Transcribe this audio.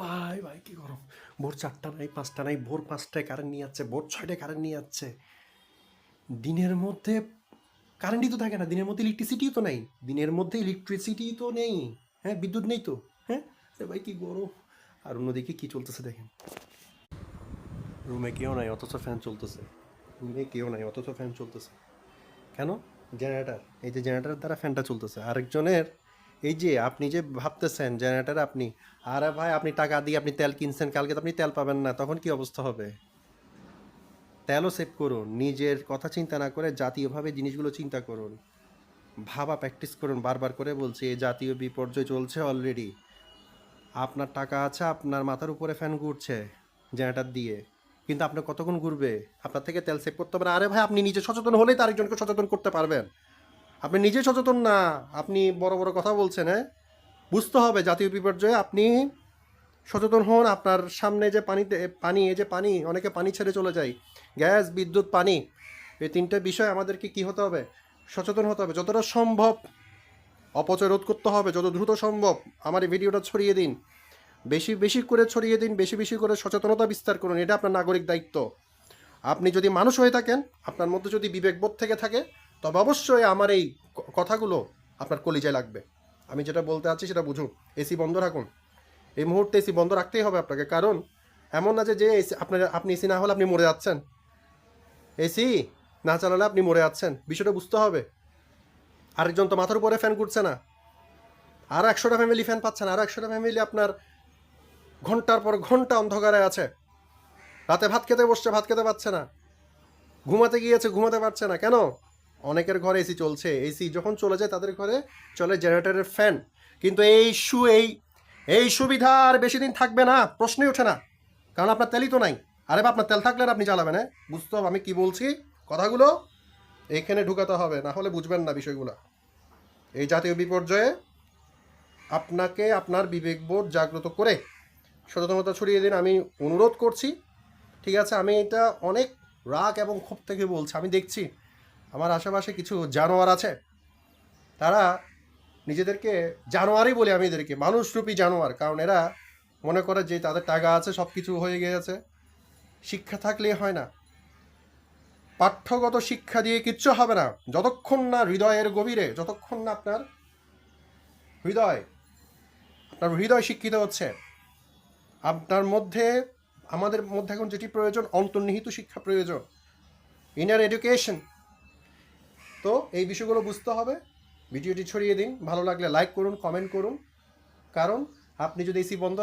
ভাই ভাই কি গরম! ভোর ৪টা নাই, ৫টা নাই, ভোর ৫টায় কারেন্ট নিয়ে যাচ্ছে, ভোর ৬টায় কারেন্ট নিয়ে যাচ্ছে। দিনের মধ্যে কারেন্টই তো থাকে না, দিনের মধ্যে ইলেকট্রিসিটিও তো নাই, দিনের মধ্যে ইলেকট্রিসিটি তো নেই, হ্যাঁ, বিদ্যুৎ নেই তো, হ্যাঁ। আরে ভাই কি গরম! আর অন্যদিকে কি চলতেছে দেখেন, রুমে কেউ নাই অথচ ফ্যান চলতেছে, রুমে কেউ নাই অথচ ফ্যান চলতেছে। কেন? জেনারেটর, এই যে জেনারেটরের দ্বারা ফ্যানটা চলতেছে আরেকজনের। এই যে আপনি যে ভাবতেছেন জেনারেটর আপনি, আরে ভাই আপনি টাকা দিয়ে আপনি তেল কিনছেন, কালকে তো আপনি তেল পাবেন না, তখন কি অবস্থা হবে? তেলও সেভ করুন, নিজের কথা চিন্তা না করে জাতীয়ভাবে জিনিসগুলো চিন্তা করুন, ভাবা প্র্যাকটিস করুন। বারবার করে বলছি, এই জাতীয় বিপর্যয় চলছে অলরেডি। আপনার টাকা আছে, আপনার মাথার উপরে ফ্যান ঘুরছে জেনারেটর দিয়ে, কিন্তু আপনার কতক্ষণ ঘুরবে? আপনার থেকে তেল সেভ করতে হবে না। আরে ভাই আপনি নিজে সচেতন হলেই তো আরেকজনকে সচেতন করতে পারবেন। আপনি নিজে সচেতন না, আপনি বড় বড় কথা বলছেন। হ্যাঁ, বুঝতে হবে জাতীয় বিপর্যয়ে আপনি সচেতন হন। আপনার সামনে যে পানিতে পানি, এই যে পানি, অনেকে পানি ছেড়ে চলে যায়, গ্যাস, বিদ্যুৎ, পানি, এই তিনটে বিষয় আমাদেরকে কি হতে হবে? সচেতন হতে হবে। যতটা সম্ভব অপচয় রোধ করতে হবে, যত দ্রুত সম্ভব আমার এই ভিডিওটা ছড়িয়ে দিন, বেশি বেশি করে ছড়িয়ে দিন, বেশি বেশি করে সচেতনতা বিস্তার করুন। এটা আপনার নাগরিক দায়িত্ব। আপনি যদি মানুষ হয়ে থাকেন, আপনার মধ্যে যদি বিবেকবোধ থেকে থাকে, তবে অবশ্যই আমার এই কথাগুলো আপনার কলিজায় লাগবে। আমি যেটা বলতে চাচ্ছি সেটা বুঝুন। এসি বন্ধ রাখুন, এই মুহূর্তে এসি বন্ধ রাখতেই হবে আপনাকে। কারণ এমন না যে এসি আপনি এসি না হলে আপনি মরে যাচ্ছেন, এসি না চালালে আপনি মরে যাচ্ছেন, বিষয়টা বুঝতে হবে। আরেকজন তো মাথার উপরে ফ্যান ঘুরছে না, আরও 100টা ফ্যামিলি ফ্যান পাচ্ছে না, আরও 100টা ফ্যামিলি আপনার ঘন্টার পর ঘন্টা অন্ধকারে আছে, রাতে ভাত খেতে বসছে, ভাত খেতে পাচ্ছে না, ঘুমাতে গিয়েছে, ঘুমাতে পারছে না। কেন? অনেকের ঘরে এসি চলছে, এসি যখন চলে যায় তাদের ঘরে চলে জেনারেটরের ফ্যান। কিন্তু এই সুবিধা আর বেশি দিন থাকবে না, প্রশ্নই ওঠে না। কারণ আপনার তেলই তো নাই। আরে বা আপনার তেল থাকলে আপনি জ্বালাবেন। হ্যাঁ, বুঝতে হবে আমি কি বলছি, কথাগুলো এখানে ঢুকাতে হবে, না হলে বুঝবেন না বিষয়গুলো। এই জাতীয় বিপর্যয়ে আপনাকে আপনার বিবেকবোধ জাগ্রত করে সচেতনতা ছড়িয়ে দিন, আমি অনুরোধ করছি। ঠিক আছে, আমি এটা অনেক রাগ এবং ক্ষোভ থেকে বলছি। আমি দেখছি আমার আশেপাশে কিছু জানোয়ার আছে, তারা নিজেদেরকে জানোয়ারই বলে, আমি এদেরকে মানুষরূপী জানোয়ার। কারণ এরা মনে করে যে তাদের টাকা আছে, সব কিছু হয়ে গিয়েছে, শিক্ষা থাকলেই হয় না, পাঠ্যগত শিক্ষা দিয়ে কিচ্ছু হবে না। যতক্ষণ না হৃদয়ের গভীরে, যতক্ষণ না হৃদয় আপনার হৃদয় শিক্ষিত হচ্ছে, আপনার মধ্যে, আমাদের মধ্যে এখন যেটি প্রয়োজন, অন্তর্নিহিত শিক্ষা প্রয়োজন, ইনার এডুকেশন। তো এই বিষয়গুলো বুঝতে হবে। ভিডিওটি ছড়িয়ে দিন, ভালো লাগলে লাইক করুন, কমেন্ট করুন। কারণ আপনি যদি এসি বন্ধ